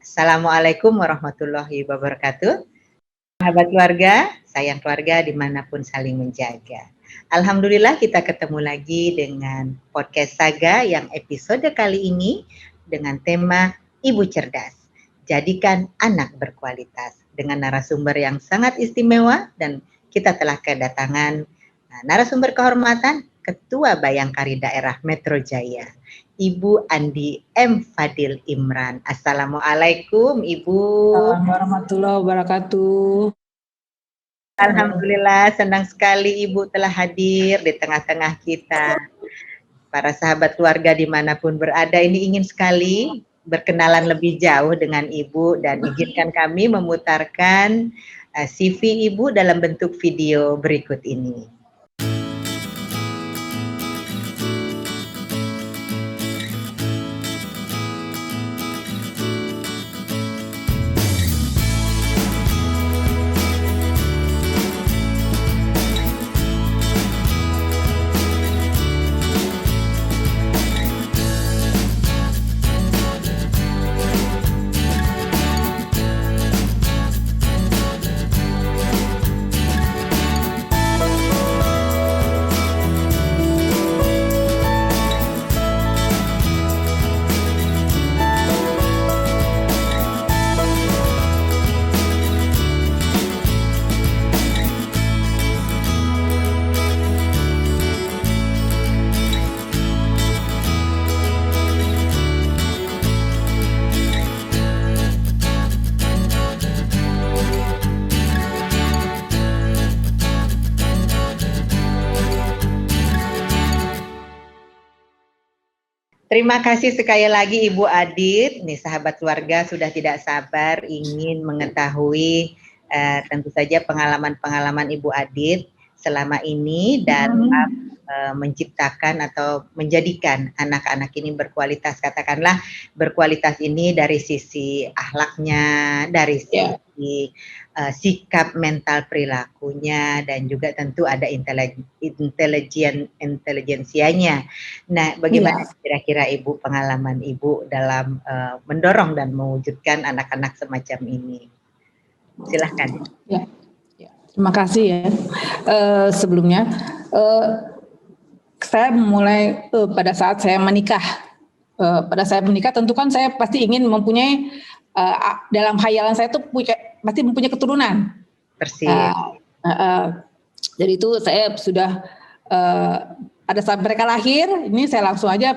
Assalamualaikum warahmatullahi wabarakatuh. Sahabat keluarga, sayang keluarga dimanapun saling menjaga. Alhamdulillah kita ketemu lagi dengan podcast Saga yang episode kali ini dengan tema Ibu Cerdas. Jadikan anak berkualitas dengan narasumber yang sangat istimewa dan kita telah kedatangan narasumber kehormatan Ketua Bayangkari Daerah Metro Jaya, Ibu Andi M. Fadil Imran. Assalamualaikum Ibu. Assalamualaikum warahmatullahi wabarakatuh. Alhamdulillah senang sekali Ibu telah hadir di tengah-tengah kita. Para sahabat keluarga dimanapun berada ini ingin sekali berkenalan lebih jauh dengan Ibu dan izinkan kami memutarkan CV Ibu dalam bentuk video berikut ini. Terima kasih sekali lagi Ibu Adit. Nih sahabat keluarga sudah tidak sabar ingin mengetahui tentu saja pengalaman-pengalaman Ibu Adit selama ini dalam menciptakan atau menjadikan anak-anak ini berkualitas. Katakanlah berkualitas ini dari sisi akhlaknya, dari sisi sikap mental perilakunya, dan juga tentu ada intelijensianya. Nah, bagaimana kira-kira Ibu pengalaman Ibu dalam mendorong dan mewujudkan anak-anak semacam ini? Silahkan. Ya. Terima kasih ya. Sebelumnya, saya mulai pada saat saya menikah. Pada saat menikah tentu kan saya pasti ingin mempunyai, dalam khayalan saya tuh pasti mempunyai keturunan. Persis. Dari itu saya sudah pada saat mereka lahir, ini saya langsung aja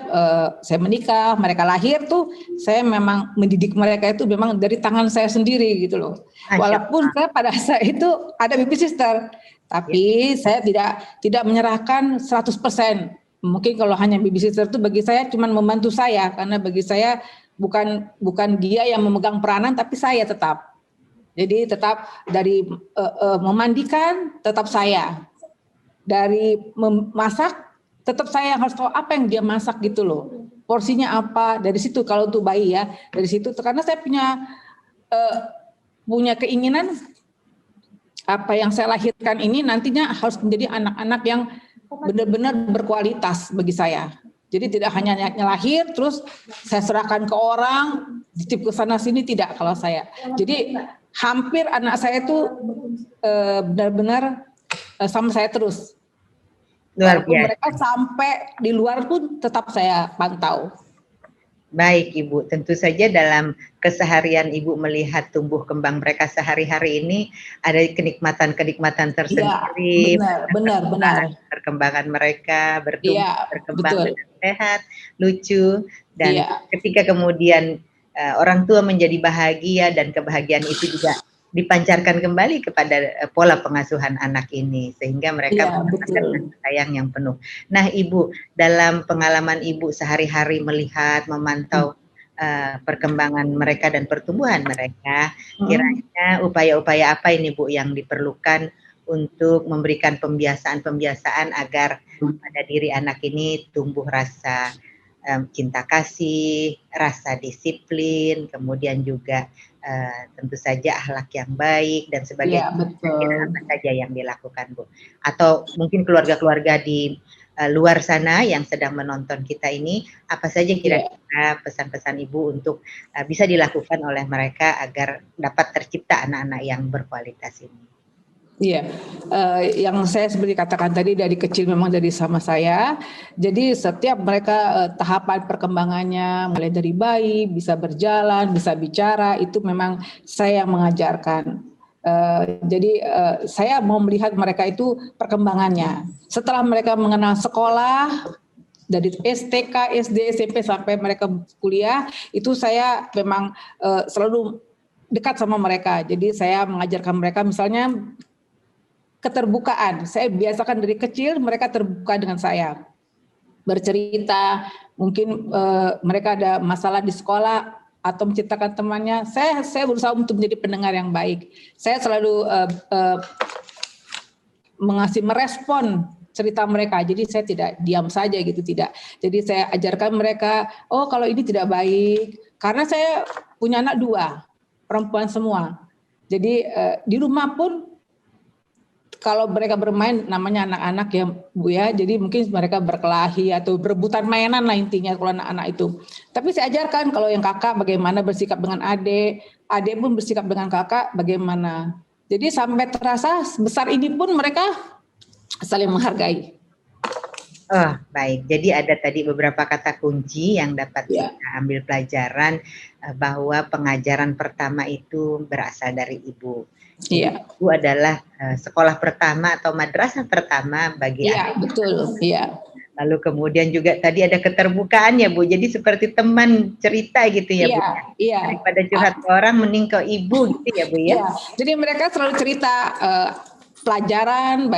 saya menikah, mereka lahir tuh saya memang mendidik mereka itu memang dari tangan saya sendiri gitu loh. Walaupun saya pada saat itu ada baby sister, tapi saya tidak menyerahkan 100%. Mungkin kalau hanya baby sister itu bagi saya cuma membantu saya, karena bagi saya bukan dia yang memegang peranan, tapi saya tetap. Jadi tetap dari memandikan tetap saya, dari memasak tetap saya yang harus tahu apa yang dia masak gitu loh, porsinya apa. Dari situ kalau untuk bayi ya, dari situ karena saya punya keinginan apa yang saya lahirkan ini nantinya harus menjadi anak-anak yang benar-benar berkualitas bagi saya. Jadi tidak hanya lahir terus saya serahkan ke orang, dititip ke sana sini, tidak kalau saya. Jadi hampir anak saya itu benar-benar sama saya terus. Walaupun mereka sampai di luar pun tetap saya pantau. Baik Ibu, tentu saja dalam keseharian Ibu melihat tumbuh kembang mereka sehari-hari ini ada kenikmatan-kenikmatan tersendiri. Ya, benar. Perkembangan mereka berkembang dengan sehat, lucu, dan ketika kemudian orang tua menjadi bahagia dan kebahagiaan itu juga dipancarkan kembali kepada pola pengasuhan anak ini sehingga mereka mendapatkan sayang yang penuh. Nah Ibu, dalam pengalaman Ibu sehari-hari melihat, memantau perkembangan mereka dan pertumbuhan mereka, kiranya upaya-upaya apa ini Bu yang diperlukan untuk memberikan pembiasaan-pembiasaan agar pada diri anak ini tumbuh rasa cinta kasih, rasa disiplin, kemudian juga tentu saja akhlak yang baik dan sebagainya. Ya, betul. Apa saja yang dilakukan Bu? Atau mungkin keluarga-keluarga di luar sana yang sedang menonton kita ini, apa saja kira-kira pesan-pesan Ibu untuk bisa dilakukan oleh mereka agar dapat tercipta anak-anak yang berkualitas ini? Iya, yang saya seperti katakan tadi dari kecil memang dari sama saya. Jadi setiap mereka tahapan perkembangannya mulai dari bayi, bisa berjalan, bisa bicara, itu memang saya yang mengajarkan. Jadi saya mau melihat mereka itu perkembangannya. Setelah mereka mengenal sekolah, dari STK, SD, SMP sampai mereka kuliah, itu saya memang selalu dekat sama mereka. Jadi saya mengajarkan mereka misalnya keterbukaan. Saya biasakan dari kecil mereka terbuka dengan saya. Bercerita, mungkin mereka ada masalah di sekolah atau menceritakan temannya. Saya berusaha untuk menjadi pendengar yang baik. Saya selalu merespon cerita mereka. Jadi saya tidak diam saja gitu, tidak. Jadi saya ajarkan mereka, oh kalau ini tidak baik. Karena saya punya anak 2, perempuan semua. Jadi di rumah pun kalau mereka bermain, namanya anak-anak ya Bu ya, jadi mungkin mereka berkelahi atau berebutan mainan lah intinya kalau anak-anak itu. Tapi saya ajarkan kalau yang kakak bagaimana bersikap dengan adik, adik pun bersikap dengan kakak bagaimana. Jadi sampai terasa sebesar ini pun mereka saling menghargai. Oh, baik. Jadi ada tadi beberapa kata kunci yang dapat kita ambil pelajaran bahwa pengajaran pertama itu berasal dari Ibu. Iya. Ibu adalah sekolah pertama atau madrasah pertama bagi anak. Iya, betul. Iya. Lalu kemudian juga tadi ada keterbukaan ya Bu. Jadi seperti teman cerita gitu ya Bu. Iya. Daripada curhat ke orang mending ke Ibu gitu ya Bu ya. Iya. Jadi mereka selalu cerita pelajaran,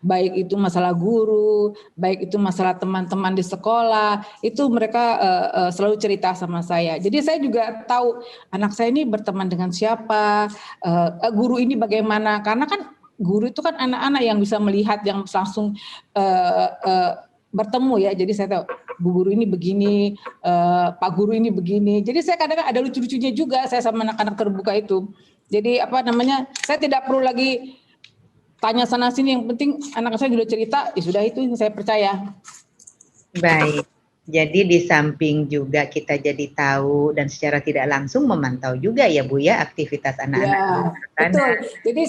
baik itu masalah guru, baik itu masalah teman-teman di sekolah, itu mereka selalu cerita sama saya. Jadi saya juga tahu anak saya ini berteman dengan siapa, guru ini bagaimana, karena kan guru itu kan anak-anak yang bisa melihat, yang langsung bertemu ya. Jadi saya tahu Bu guru ini begini, Pak guru ini begini. Jadi saya kadang-kadang ada lucu-lucunya juga saya sama anak-anak terbuka itu. Jadi saya tidak perlu lagi tanya sana sini, yang penting anak saya sudah cerita, ya sudah itu saya percaya. Baik, jadi di samping juga kita jadi tahu dan secara tidak langsung memantau juga ya Bu ya aktivitas anak-anak. Ya, betul. Jadi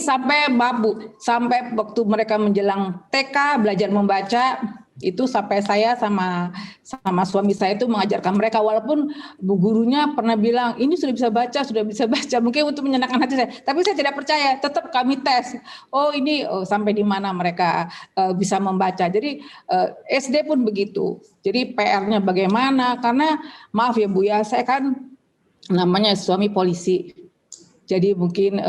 sampai waktu mereka menjelang TK belajar membaca, itu sampai saya sama suami saya itu mengajarkan mereka, walaupun bu gurunya pernah bilang ini sudah bisa baca, mungkin untuk menyenangkan hati saya, tapi saya tidak percaya, tetap kami tes. Sampai di mana mereka bisa membaca. Jadi SD pun begitu. Jadi PR-nya bagaimana, karena maaf ya Bu ya, saya kan namanya suami polisi. Jadi mungkin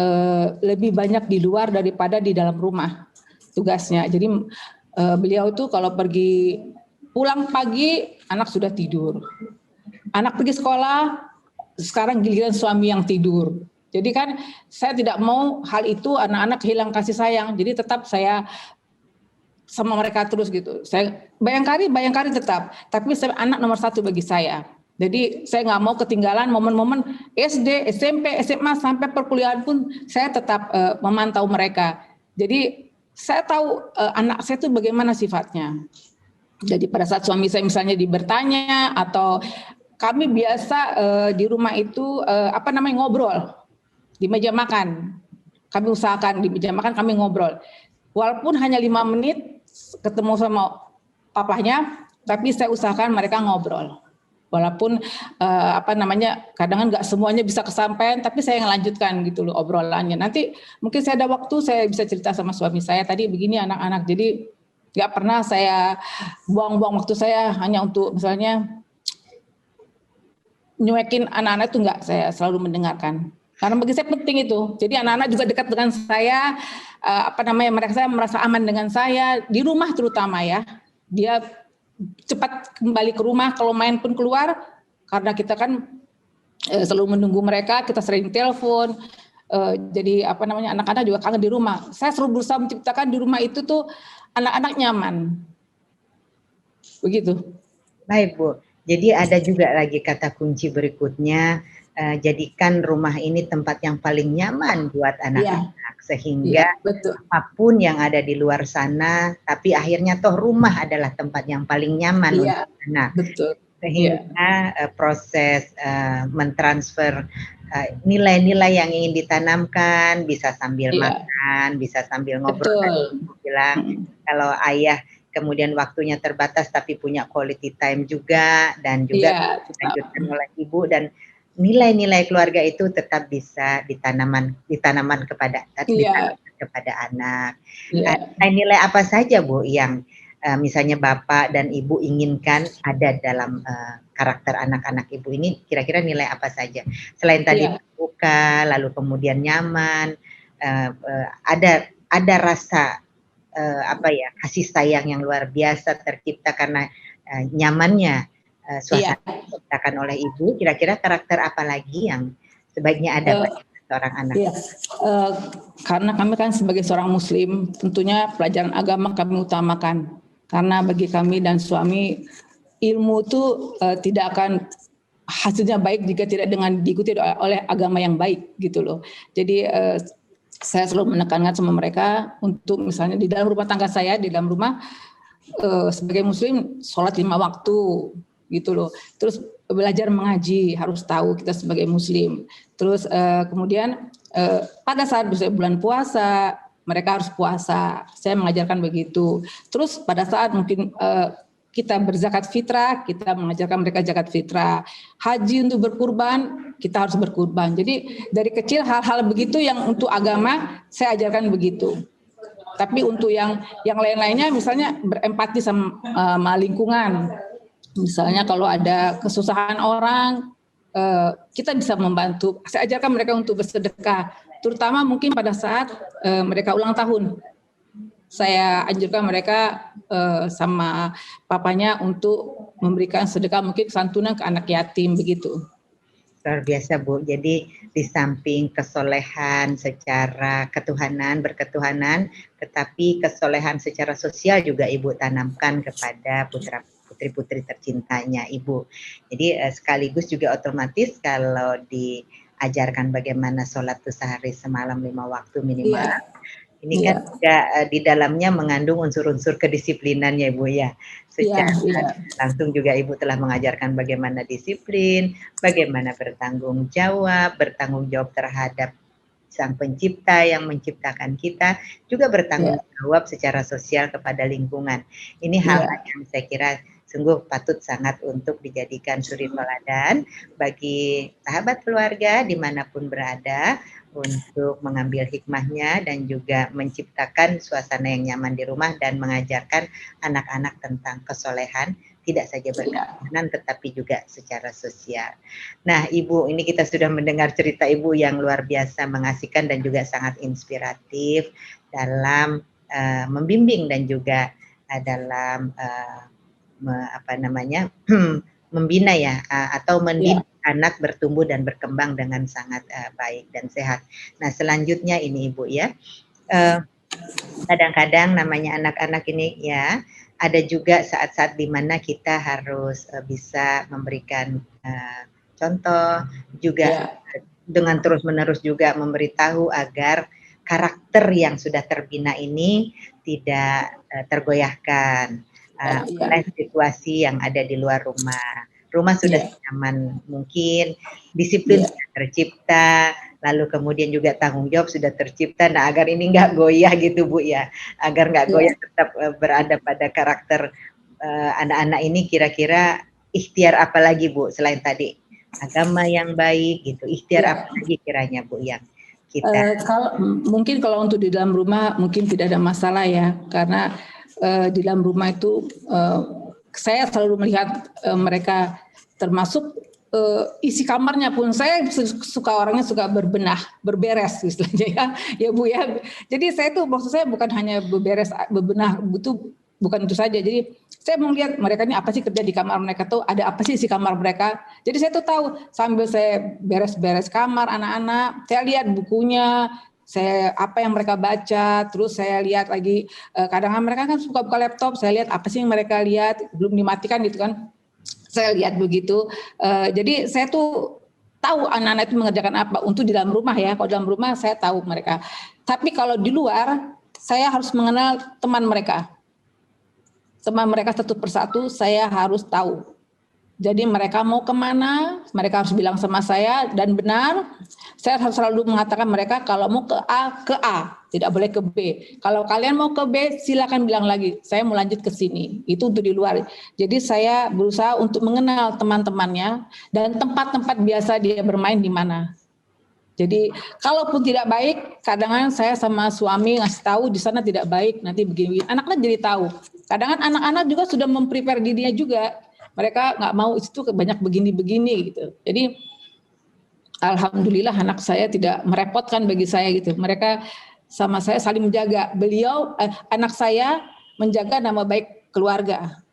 lebih banyak di luar daripada di dalam rumah tugasnya. Jadi beliau tuh kalau pergi pulang pagi, anak sudah tidur. Anak pergi sekolah, sekarang giliran suami yang tidur. Jadi kan saya tidak mau hal itu anak-anak hilang kasih sayang. Jadi tetap saya sama mereka terus gitu. Saya bayangkari tetap, tapi anak nomor 1 bagi saya. Jadi saya nggak mau ketinggalan momen-momen SD, SMP, SMA sampai perkuliahan pun saya tetap memantau mereka. Jadi saya tahu anak saya itu bagaimana sifatnya. Jadi pada saat suami saya misalnya bertanya, atau kami biasa di rumah itu ngobrol di meja makan. Kami usahakan di meja makan kami ngobrol. Walaupun hanya 5 menit ketemu sama papahnya, tapi saya usahakan mereka ngobrol. Walaupun kadang nggak semuanya bisa kesampaian, tapi saya ngelanjutkan gitu loh obrolannya. Nanti mungkin saya ada waktu, saya bisa cerita sama suami saya tadi begini anak-anak. Jadi nggak pernah saya buang-buang waktu saya hanya untuk misalnya nyuekin anak-anak itu, nggak, saya selalu mendengarkan. Karena bagi saya penting itu. Jadi anak-anak juga dekat dengan saya, mereka merasa aman dengan saya di rumah terutama ya. Dia cepat kembali ke rumah, kalau main pun keluar, karena kita kan selalu menunggu mereka, kita sering telepon. Jadi anak-anak juga kangen di rumah. Saya selalu berusaha menciptakan di rumah itu tuh anak-anak nyaman. Begitu. Baik Bu. Jadi ada juga lagi kata kunci berikutnya, jadikan rumah ini tempat yang paling nyaman buat anak-anak, sehingga betul. apapun yang ada di luar sana, tapi akhirnya toh rumah adalah tempat yang paling nyaman untuk anak. Betul. Sehingga proses mentransfer nilai-nilai yang ingin ditanamkan bisa sambil makan, bisa sambil ngobrol. Aku bilang kalau ayah kemudian waktunya terbatas tapi punya quality time juga, dan juga dilanjutkan oleh ibu, dan nilai-nilai keluarga itu tetap bisa ditanamkan kepada anak. Nilai apa saja Bu yang misalnya Bapak dan Ibu inginkan ada dalam karakter anak-anak Ibu ini, kira-kira nilai apa saja? Selain tadi terbuka, lalu kemudian nyaman, ada rasa kasih sayang yang luar biasa tercipta karena nyamannya suasana diciptakan oleh Ibu. Kira-kira karakter apa lagi yang sebaiknya ada pada seorang anak? Karena kami kan sebagai seorang Muslim, tentunya pelajaran agama kami utamakan. Karena bagi kami dan suami, ilmu itu tidak akan hasilnya baik jika tidak dengan diikuti oleh agama yang baik gitu loh. Jadi saya selalu menekankan sama mereka untuk misalnya di dalam rumah tangga saya, di dalam rumah sebagai Muslim sholat 5 waktu gitu loh. Terus belajar mengaji, harus tahu kita sebagai Muslim. Terus kemudian pada saat bulan puasa mereka harus puasa. Saya mengajarkan begitu. Terus pada saat mungkin kita berzakat fitrah, kita mengajarkan mereka zakat fitrah. Haji untuk berkurban, kita harus berkurban. Jadi dari kecil hal-hal begitu yang untuk agama saya ajarkan begitu. Tapi untuk yang lain-lainnya, misalnya berempati sama lingkungan. Misalnya kalau ada kesusahan orang, kita bisa membantu. Saya ajarkan mereka untuk bersedekah, terutama mungkin pada saat mereka ulang tahun. Saya anjurkan mereka sama papanya untuk memberikan sedekah, mungkin santunan ke anak yatim begitu. Luar biasa Bu. Jadi di samping kesolehan secara ketuhanan, berketuhanan, tetapi kesolehan secara sosial juga Ibu tanamkan kepada putri-putri tercintanya Ibu. Jadi sekaligus juga otomatis kalau diajarkan bagaimana sholat tuh sehari semalam 5 waktu minimal. Ini kan juga di dalamnya mengandung unsur-unsur kedisiplinannya Ibu ya. Secara langsung juga Ibu telah mengajarkan bagaimana disiplin, bagaimana bertanggung jawab terhadap Sang Pencipta yang menciptakan kita, juga bertanggung jawab secara sosial kepada lingkungan. Ini hal yang saya kira sungguh patut sangat untuk dijadikan suri teladan bagi sahabat keluarga dimanapun berada, untuk mengambil hikmahnya dan juga menciptakan suasana yang nyaman di rumah dan mengajarkan anak-anak tentang kesolehan, tidak saja berketuhanan tetapi juga secara sosial. Nah Ibu, ini kita sudah mendengar cerita Ibu yang luar biasa mengasihkan dan juga sangat inspiratif dalam membimbing dan juga dalam membina ya, atau mendidik anak bertumbuh dan berkembang dengan sangat baik dan sehat. Nah selanjutnya ini Ibu ya, kadang-kadang namanya anak-anak ini ya, ada juga saat-saat di mana kita harus bisa memberikan contoh juga dengan terus-menerus juga memberitahu agar karakter yang sudah terbina ini tidak tergoyahkan oleh situasi yang ada di luar rumah. Rumah sudah nyaman mungkin, disiplin sudah tercipta, lalu kemudian juga tanggung jawab sudah tercipta. Nah agar ini nggak goyah gitu Bu ya, agar nggak goyah tetap berada pada karakter anak-anak ini, kira-kira ikhtiar apa lagi Bu selain tadi agama yang baik gitu, ikhtiar apa lagi kiranya Bu yang kita? Mungkin kalau untuk di dalam rumah mungkin tidak ada masalah ya, karena di dalam rumah itu saya selalu melihat mereka, termasuk isi kamarnya pun saya orangnya suka berberes istilahnya ya Bu ya. Jadi saya tuh maksud saya bukan hanya berbenah itu, bukan itu saja. Jadi saya mau lihat mereka ini apa sih kerja di kamar mereka tuh, ada apa sih isi kamar mereka. Jadi saya tuh tahu sambil saya beres-beres kamar anak-anak, saya lihat bukunya, saya apa yang mereka baca, terus saya lihat lagi kadang-kadang mereka kan suka buka laptop, saya lihat apa sih yang mereka lihat belum dimatikan gitu kan, saya lihat begitu. Jadi saya tuh tahu anak-anak itu mengerjakan apa. Untuk di dalam rumah ya, kalau dalam rumah saya tahu mereka. Tapi kalau di luar, saya harus mengenal teman mereka. Teman mereka satu persatu saya harus tahu. Jadi mereka mau kemana, mereka harus bilang sama saya dan benar. Saya harus selalu mengatakan mereka kalau mau ke A, tidak boleh ke B. Kalau kalian mau ke B, silakan bilang lagi, saya mau lanjut ke sini. Itu untuk di luar. Jadi saya berusaha untuk mengenal teman-temannya dan tempat-tempat biasa dia bermain di mana. Jadi kalaupun tidak baik, kadang-kadang saya sama suami ngasih tahu di sana tidak baik, nanti begini. Anak-anak jadi tahu. Kadang-kadang anak-anak juga sudah memprepare dirinya juga. Mereka nggak mau itu banyak begini-begini gitu. Jadi alhamdulillah anak saya tidak merepotkan bagi saya gitu. Mereka sama saya saling menjaga. Anak saya menjaga nama baik keluarga.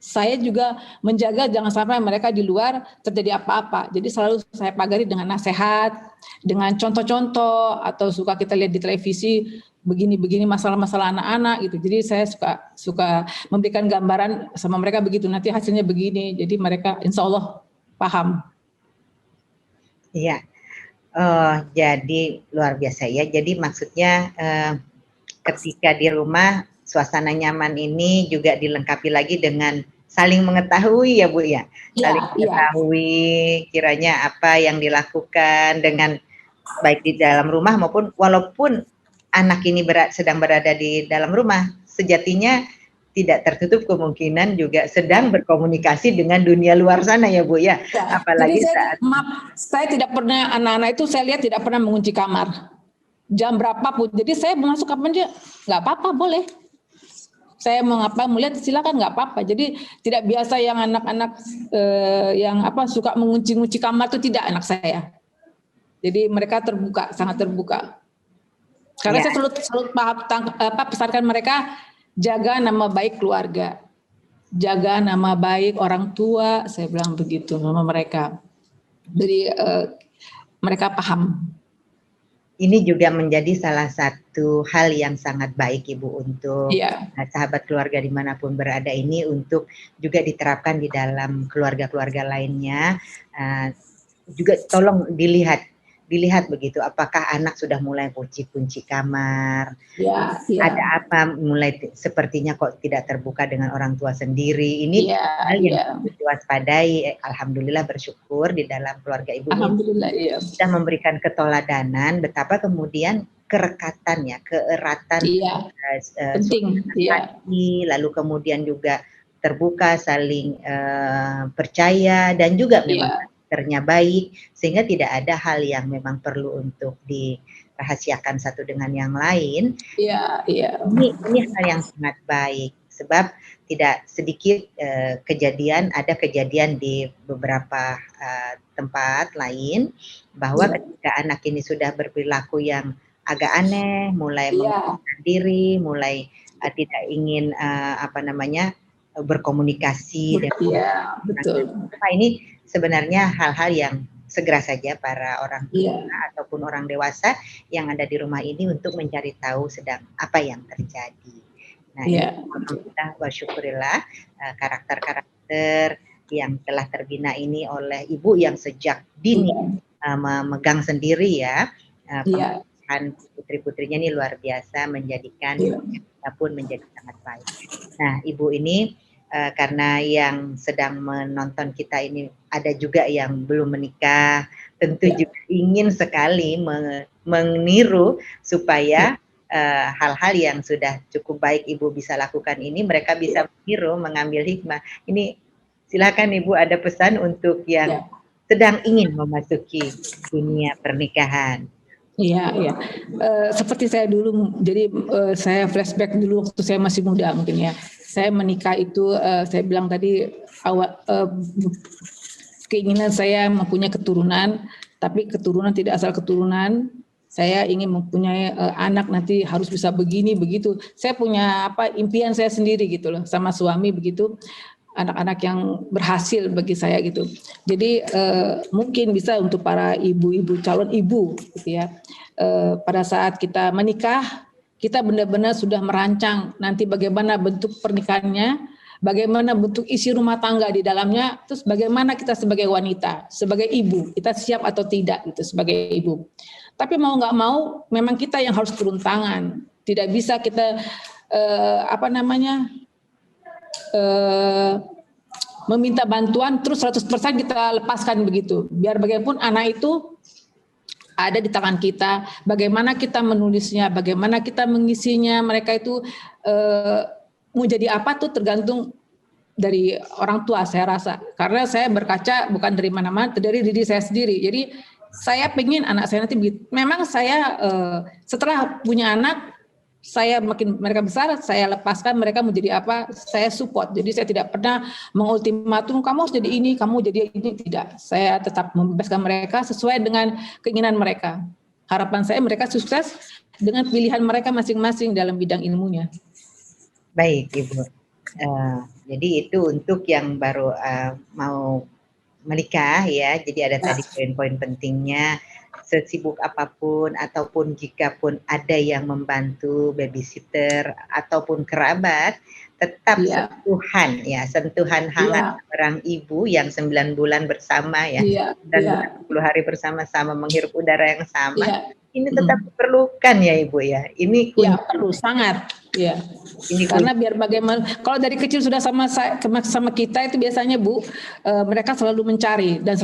Saya juga menjaga jangan sampai mereka di luar terjadi apa-apa. Jadi selalu saya pagari dengan nasihat, dengan contoh-contoh, atau suka kita lihat di televisi begini-begini masalah-masalah anak-anak gitu. Jadi saya suka memberikan gambaran sama mereka begitu, nanti hasilnya begini. Jadi mereka insya Allah paham. Iya, jadi luar biasa ya. Jadi maksudnya ketika di rumah suasana nyaman ini juga dilengkapi lagi dengan saling mengetahui ya Bu ya. Saling mengetahui kiranya apa yang dilakukan dengan baik di dalam rumah maupun walaupun anak ini sedang berada di dalam rumah, sejatinya tidak tertutup kemungkinan juga sedang berkomunikasi dengan dunia luar sana ya Bu ya. Apalagi jadi saya tidak pernah, anak-anak itu saya lihat tidak pernah mengunci kamar. Jam berapapun, jadi saya masuk kapan aja, nggak apa-apa boleh. Saya mau melihat silakan nggak apa-apa. Jadi tidak biasa yang anak-anak yang suka mengunci-ngunci kamar itu tidak anak saya. Jadi mereka terbuka, sangat terbuka. Karena saya selalu pesankan mereka jaga nama baik keluarga, jaga nama baik orang tua. Saya bilang begitu sama mereka. Jadi mereka paham. Ini juga menjadi salah satu hal yang sangat baik Ibu untuk sahabat keluarga dimanapun berada ini untuk juga diterapkan di dalam keluarga-keluarga lainnya. Juga tolong dilihat begitu, apakah anak sudah mulai kunci kamar, ada apa, mulai sepertinya kok tidak terbuka dengan orang tua sendiri. Ini hal yang diwaspadai. Alhamdulillah bersyukur di dalam keluarga Ibu ini sudah memberikan keteladanan betapa kemudian keeratan penting, lalu kemudian juga terbuka, saling percaya dan juga memang karakternya baik, sehingga tidak ada hal yang memang perlu untuk dirahasiakan satu dengan yang lain. Ini hal yang sangat baik, sebab tidak sedikit ada kejadian di beberapa tempat lain, bahwa ketika anak ini sudah berperilaku yang agak aneh, mulai mengundurkan diri, mulai tidak ingin berkomunikasi dengan ini sebenarnya hal-hal yang segera saja para orang tua ataupun orang dewasa yang ada di rumah ini untuk mencari tahu sedang apa yang terjadi. Nah, kita bersyukurillah karakter-karakter yang telah terbina ini oleh Ibu yang sejak dini memegang sendiri pemilihan putri-putrinya ini luar biasa, menjadikan kita pun menjadi sangat baik. Nah, Ibu ini karena yang sedang menonton kita ini ada juga yang belum menikah, tentu juga ingin sekali meniru supaya hal-hal yang sudah cukup baik Ibu bisa lakukan ini mereka bisa meniru, mengambil hikmah. Ini silakan Ibu, ada pesan untuk yang sedang ingin memasuki dunia pernikahan. Seperti saya dulu, jadi saya flashback dulu waktu saya masih muda mungkin ya. Saya menikah itu, saya bilang tadi keinginan saya mempunyai keturunan, tapi keturunan tidak asal keturunan. Saya ingin mempunyai anak nanti harus bisa begini begitu. Saya punya impian saya sendiri gitu loh, sama suami begitu. Anak-anak yang berhasil bagi saya gitu. Jadi mungkin bisa untuk para ibu-ibu, calon ibu gitu ya. Pada saat kita menikah, kita benar-benar sudah merancang nanti bagaimana bentuk pernikahannya, bagaimana bentuk isi rumah tangga di dalamnya, terus bagaimana kita sebagai wanita, sebagai ibu, kita siap atau tidak gitu sebagai ibu. Tapi mau nggak mau, memang kita yang harus turun tangan. Tidak bisa kita meminta bantuan terus 100% kita lepaskan begitu. Biar bagaimanapun anak itu ada di tangan kita, bagaimana kita menulisnya, bagaimana kita mengisinya, mereka itu mau jadi apa tuh tergantung dari orang tua saya rasa. Karena saya berkaca bukan dari mana-mana, dari diri saya sendiri. Jadi saya pengen anak saya nanti begitu. Memang saya setelah punya anak, saya makin mereka besar, saya lepaskan mereka menjadi apa, saya support. Jadi saya tidak pernah mengultimatum kamu harus jadi ini, kamu jadi ini, tidak. Saya tetap membebaskan mereka sesuai dengan keinginan mereka. Harapan saya mereka sukses dengan pilihan mereka masing-masing dalam bidang ilmunya. Baik, Ibu. Jadi itu untuk yang baru mau menikah ya. Jadi ada tadi poin-poin pentingnya. Sesibuk apapun ataupun jika pun ada yang membantu babysitter ataupun kerabat, tetap sentuhan hangat seorang ibu yang 9 bulan bersama dan 10 hari bersama-sama menghirup udara yang sama, ini tetap diperlukan ya Ibu ya. Ini perlu sangat. Ya. Ini karena biar bagaimana kalau dari kecil sudah sama kita itu biasanya Bu, mereka selalu mencari dan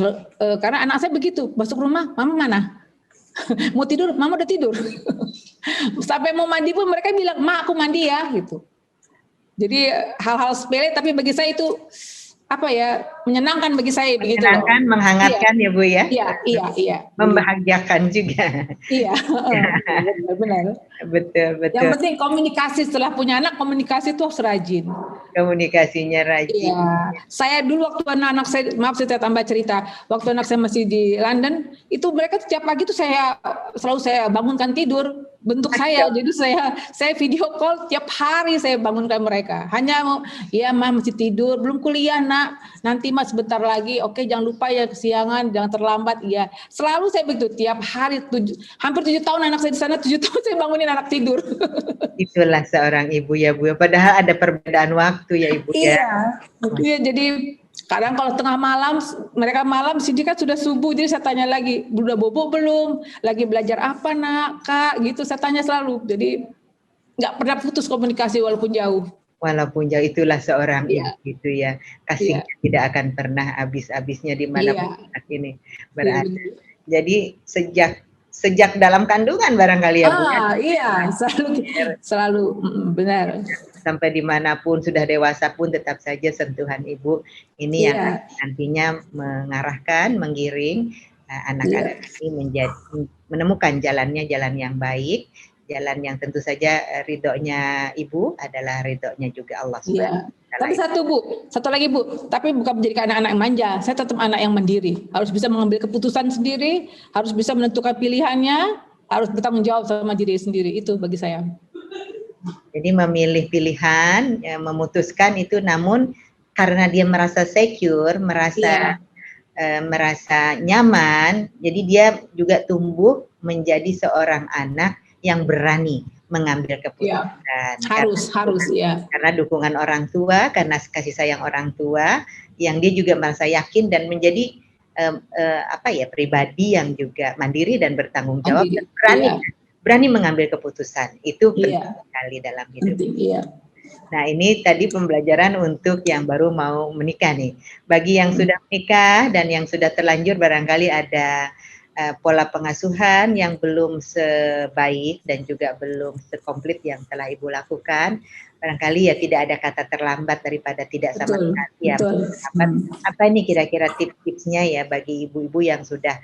karena anak saya begitu, masuk rumah, mama mana? Mau tidur, mama udah tidur. Sampai mau mandi pun mereka bilang, "Ma, aku mandi ya," gitu. Jadi hal-hal sepele tapi bagi saya itu menyenangkan bagi saya begitu. Menyenangkan, menghangatkan ya Bu ya. Iya. Membahagiakan juga. Iya, benar. Betul. Yang penting komunikasi, setelah punya anak komunikasi itu harus rajin. Komunikasinya rajin. Iya. Saya dulu waktu anak saya, maaf saya tambah cerita, waktu anak saya masih di London, itu mereka setiap pagi itu selalu saya bangunkan tidur bentuk saya. Jadi saya video call tiap hari saya bangunkan mereka. Hanya masih tidur, belum kuliah nak. Nanti mas sebentar lagi. Oke, jangan lupa ya kesiangan, jangan terlambat. Iya. Selalu saya begitu tiap hari hampir 7 tahun anak saya di sana, 7 tahun saya bangunin anak tidur. Itulah seorang ibu ya Bu. Padahal ada perbedaan waktu ya Ibu ya. Iya, jadi kadang kalau tengah malam, mereka malam sini kan sudah subuh, jadi saya tanya lagi, udah bobo belum? Lagi belajar apa nak, Kak? Gitu saya tanya selalu. Jadi nggak pernah putus komunikasi walaupun jauh. Walaupun jauh, itulah seorang ibu gitu ya. Kasihnya tidak akan pernah habis-habisnya di mana anak ini berada. Jadi sejak dalam kandungan barangkali ya Bu. Iya, selalu benar. Sampai dimanapun sudah dewasa pun tetap saja sentuhan ibu ini yang nantinya mengarahkan, menggiring anak-anak ini menemukan jalan yang baik, jalan yang tentu saja ridhonya ibu adalah ridhonya juga Allah Subhanahu wa Ta'ala. Tapi satu lagi Bu, tapi bukan menjadi anak-anak yang manja, saya tetap anak yang mandiri, harus bisa mengambil keputusan sendiri, harus bisa menentukan pilihannya, harus bertanggung jawab sama diri sendiri, itu bagi saya. Jadi memilih pilihan, memutuskan itu, namun karena dia merasa secure, merasa nyaman, jadi dia juga tumbuh menjadi seorang anak yang berani mengambil keputusan. Harus ya. Karena dukungan orang tua, karena kasih sayang orang tua, yang dia juga merasa yakin dan menjadi pribadi yang juga mandiri dan bertanggung jawab dan berani mengambil keputusan. Itu penting sekali dalam hidup. Nah, ini tadi pembelajaran untuk yang baru mau menikah nih. Bagi yang sudah menikah dan yang sudah terlanjur, barangkali ada pola pengasuhan yang belum sebaik dan juga belum sekomplit yang telah Ibu lakukan. Barangkali ya tidak ada kata terlambat daripada tidak sama sekali ya. Apa ini kira-kira tips-tipsnya ya bagi ibu-ibu yang sudah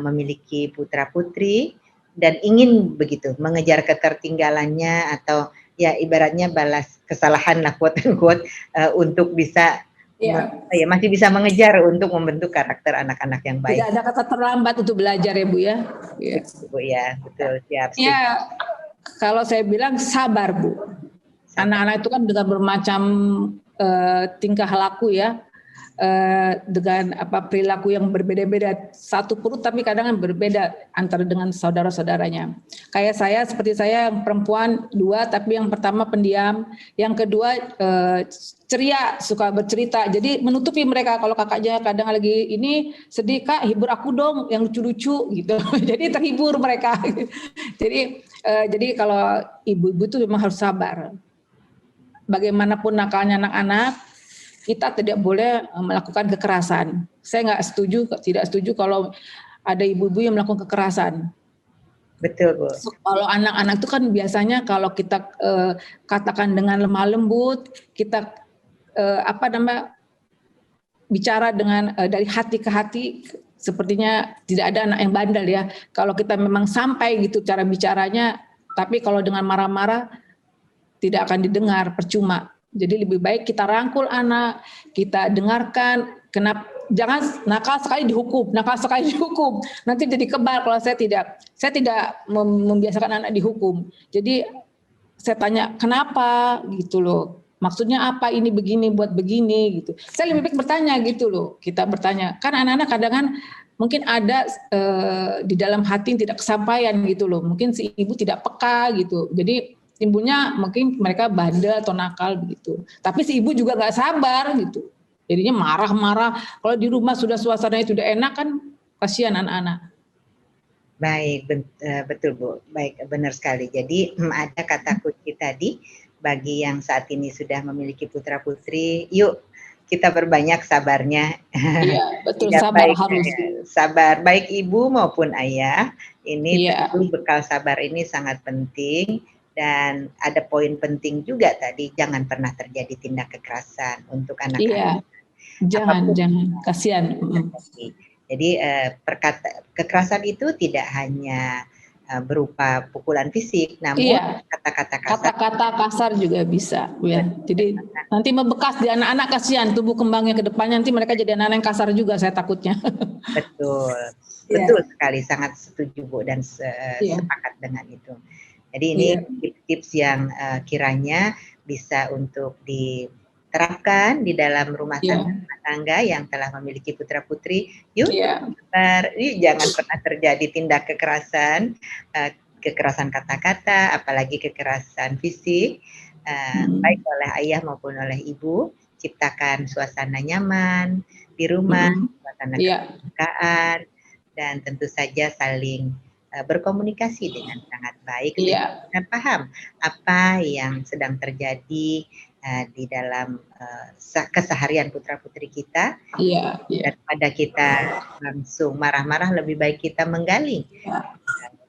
memiliki putra-putri dan ingin begitu mengejar ketertinggalannya atau ya ibaratnya balas kesalahan lah quote-unquote untuk bisa masih bisa mengejar untuk membentuk karakter anak-anak yang baik. Tidak ada kata terlambat untuk belajar ya Bu ya. Bu ya, betul, siap. Ya, kalau saya bilang sabar Bu. Anak-anak itu kan dengan bermacam tingkah laku ya. dengan perilaku yang berbeda-beda, satu perut tapi kadang berbeda antara dengan saudara-saudaranya. Kayak seperti saya yang perempuan 2, tapi yang pertama pendiam, yang kedua ceria, suka bercerita. Jadi menutupi mereka kalau kakaknya kadang lagi ini sedih, Kak hibur aku dong yang lucu-lucu gitu. Jadi terhibur mereka. Jadi kalau ibu-ibu itu memang harus sabar. Bagaimanapun nakalnya anak-anak, kita tidak boleh melakukan kekerasan. Saya tidak setuju kalau ada ibu-ibu yang melakukan kekerasan. Betul, Bu. Kalau anak-anak itu kan biasanya kalau kita katakan dengan lemah lembut, kita bicara dengan dari hati ke hati, sepertinya tidak ada anak yang bandel ya. Kalau kita memang sampai gitu cara bicaranya, tapi kalau dengan marah-marah tidak akan didengar, percuma. Jadi lebih baik kita rangkul anak, kita dengarkan. Jangan nakal sekali dihukum. Nanti jadi kebal kalau saya tidak membiasakan anak dihukum. Jadi saya tanya kenapa gitu loh. Maksudnya apa ini begini buat begini gitu. Saya lebih baik bertanya gitu loh. Kita bertanya. Kan anak-anak kadang kan mungkin ada di dalam hati yang tidak kesampaian gitu loh. Mungkin si ibu tidak peka gitu. Jadi ibunya mungkin mereka bandel atau nakal begitu. Tapi si ibu juga nggak sabar gitu. Jadinya marah-marah. Kalau di rumah sudah suasananya sudah enak kan kasihan anak-anak. Baik, betul Bu. Baik, benar sekali. Jadi ada kata kunci tadi bagi yang saat ini sudah memiliki putra putri, yuk kita perbanyak sabarnya. Iya, betul. Sabar harus. Sabar baik ibu maupun ayah. Ini tentu bekal sabar ini sangat penting. Dan ada poin penting juga tadi, jangan pernah terjadi tindak kekerasan untuk anak-anak. Iya, jangan, kasihan. Jadi kekerasan itu tidak hanya berupa pukulan fisik, namun kata-kata kasar juga bisa. Ya. Jadi nanti membekas di anak-anak, kasihan tumbuh kembangnya ke depannya, nanti mereka jadi anak-anak yang kasar juga, saya takutnya. Betul, betul sekali, sangat setuju Bu dan sepakat dengan itu. Jadi ini tips-tips yang kiranya bisa untuk diterapkan di dalam rumah tangga yang telah memiliki putra putri. Yuk, jangan pernah terjadi tindak kekerasan, kekerasan kata-kata, apalagi kekerasan fisik, baik oleh ayah maupun oleh ibu. Ciptakan suasana nyaman di rumah, suasana kekeluargaan, dan tentu saja saling berkomunikasi dengan sangat baik dan paham apa yang sedang terjadi di dalam keseharian putra-putri kita. Daripada kita langsung marah-marah, lebih baik kita menggali.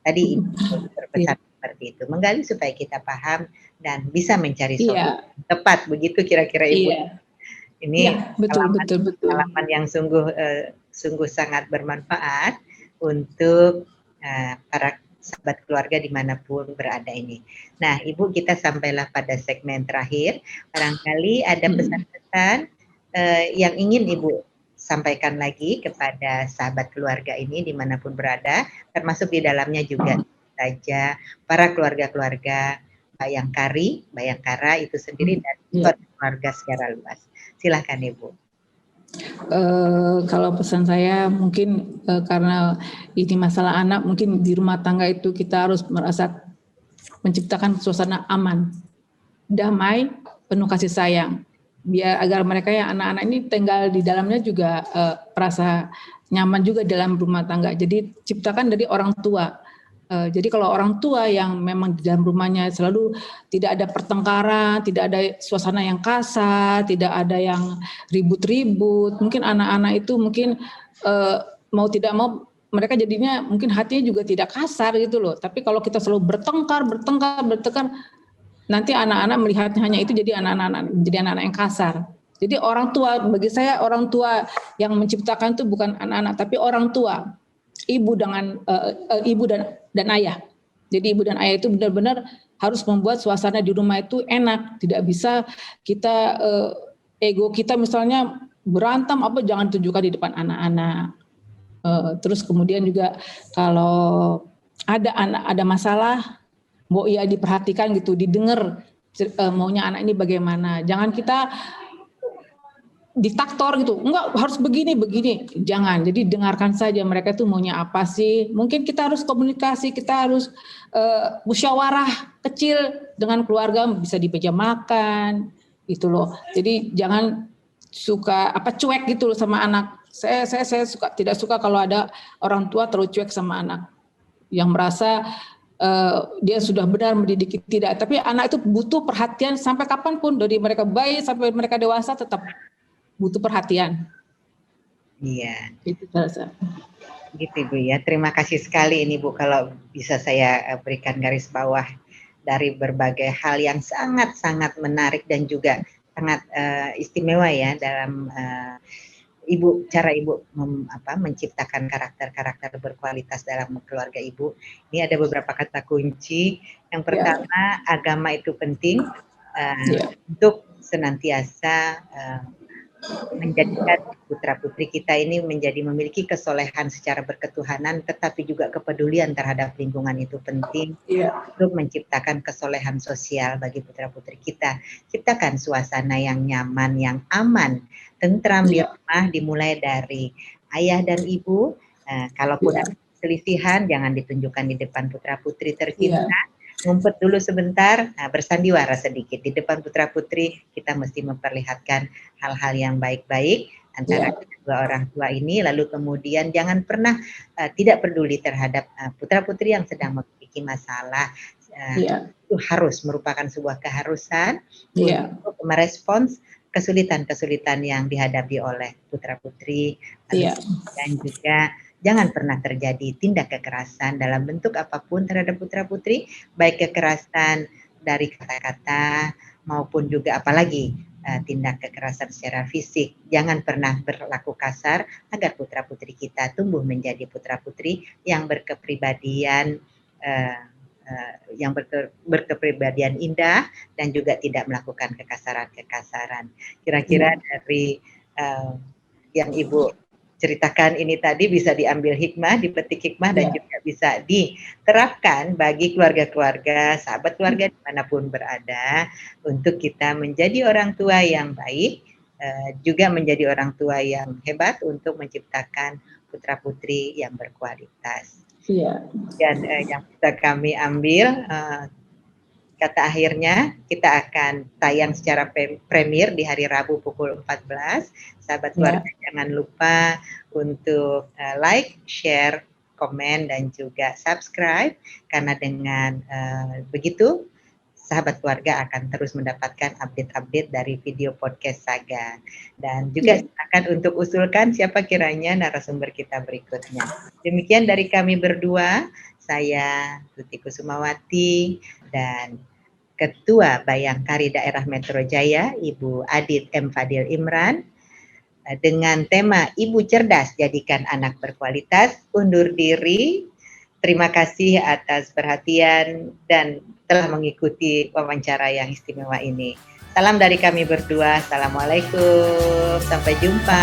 Tadi Ibu berpesan seperti itu, menggali supaya kita paham dan bisa mencari solusi tepat, begitu kira-kira Ibu. Ini pengalaman yang sungguh sangat bermanfaat untuk para sahabat keluarga dimanapun berada ini. Nah, Ibu, kita sampailah pada segmen terakhir. Barangkali ada pesan-pesan yang ingin Ibu sampaikan lagi kepada sahabat keluarga ini dimanapun berada, termasuk di dalamnya juga saja para keluarga-keluarga Bayangkara itu sendiri dan keluarga secara luas. Silakan Ibu. Kalau pesan saya mungkin karena ini masalah anak, mungkin di rumah tangga itu kita harus merasa menciptakan suasana aman, damai, penuh kasih sayang, biar agar mereka yang anak-anak ini tinggal di dalamnya juga merasa nyaman juga dalam rumah tangga. Jadi ciptakan dari orang tua. Jadi kalau orang tua yang memang di dalam rumahnya selalu tidak ada pertengkaran, tidak ada suasana yang kasar, tidak ada yang ribut-ribut, mungkin anak-anak itu mungkin mau tidak mau mereka jadinya mungkin hatinya juga tidak kasar gitu loh. Tapi kalau kita selalu bertengkar, nanti anak-anak melihatnya hanya itu, jadi anak-anak yang kasar. Jadi orang tua, bagi saya orang tua yang menciptakan itu bukan anak-anak, tapi orang tua. Ibu dan ayah. Jadi ibu dan ayah itu benar-benar harus membuat suasana di rumah itu enak. Tidak bisa kita ego kita misalnya berantem jangan tunjukkan di depan anak-anak. Terus kemudian juga kalau ada masalah, diperhatikan gitu, didengar maunya anak ini bagaimana. Jangan kita diktator gitu, enggak harus begini, jangan. Jadi dengarkan saja mereka itu maunya apa sih. Mungkin kita harus komunikasi, kita harus musyawarah kecil dengan keluarga, bisa di meja makan gitu loh. Jadi jangan suka cuek gitu loh sama anak. Saya tidak suka kalau ada orang tua terlalu cuek sama anak yang merasa dia sudah benar mendidik, tidak. Tapi anak itu butuh perhatian sampai kapanpun, dari mereka bayi sampai mereka dewasa tetap butuh perhatian. Iya. Itu terasa. Gitu Ibu ya. Terima kasih sekali ini Bu, kalau bisa saya berikan garis bawah dari berbagai hal yang sangat-sangat menarik dan juga sangat istimewa ya dalam Ibu, cara Ibu menciptakan karakter-karakter berkualitas dalam keluarga Ibu. Ini ada beberapa kata kunci. Yang pertama, agama itu penting untuk senantiasa menjadikan putra-putri kita ini memiliki kesolehan secara berketuhanan, tetapi juga kepedulian terhadap lingkungan itu penting untuk menciptakan kesolehan sosial bagi putra-putri kita. Ciptakan suasana yang nyaman, yang aman, tentram di rumah, dimulai dari ayah dan ibu. Kalaupun ada selisihan, jangan ditunjukkan di depan putra-putri tercinta. Ngumpet dulu sebentar, bersandiwara sedikit. Di depan putra-putri kita mesti memperlihatkan hal-hal yang baik-baik antara kedua orang tua ini, lalu kemudian jangan pernah tidak peduli terhadap putra-putri yang sedang memiliki masalah. Itu harus merupakan sebuah keharusan untuk merespons kesulitan-kesulitan yang dihadapi oleh putra-putri, dan juga jangan pernah terjadi tindak kekerasan dalam bentuk apapun terhadap putra-putri, baik kekerasan dari kata-kata maupun juga apalagi tindak kekerasan secara fisik. Jangan pernah berlaku kasar agar putra-putri kita tumbuh menjadi putra-putri yang berkepribadian berkepribadian indah dan juga tidak melakukan kekasaran-kekasaran. Kira-kira dari yang Ibu ceritakan ini tadi bisa diambil hikmah, dipetik hikmah, dan juga bisa diterapkan bagi keluarga-keluarga, sahabat keluarga dimanapun berada, untuk kita menjadi orang tua yang baik, juga menjadi orang tua yang hebat untuk menciptakan putra-putri yang berkualitas. Dan yang bisa kami ambil, kata akhirnya kita akan tayang secara premier di hari Rabu pukul 14. Sahabat keluarga jangan lupa untuk like, share, komen, dan juga subscribe, karena dengan begitu sahabat keluarga akan terus mendapatkan update-update dari video podcast Saga. Dan juga silakan untuk usulkan siapa kiranya narasumber kita berikutnya. Demikian dari kami berdua, saya Tuti Kusumawati dan Ketua Bayangkari Daerah Metro Jaya, Ibu Adit M. Fadil Imran, dengan tema Ibu Cerdas Jadikan Anak Berkualitas, undur diri. Terima kasih atas perhatian dan telah mengikuti wawancara yang istimewa ini. Salam dari kami berdua. Assalamualaikum. Sampai jumpa.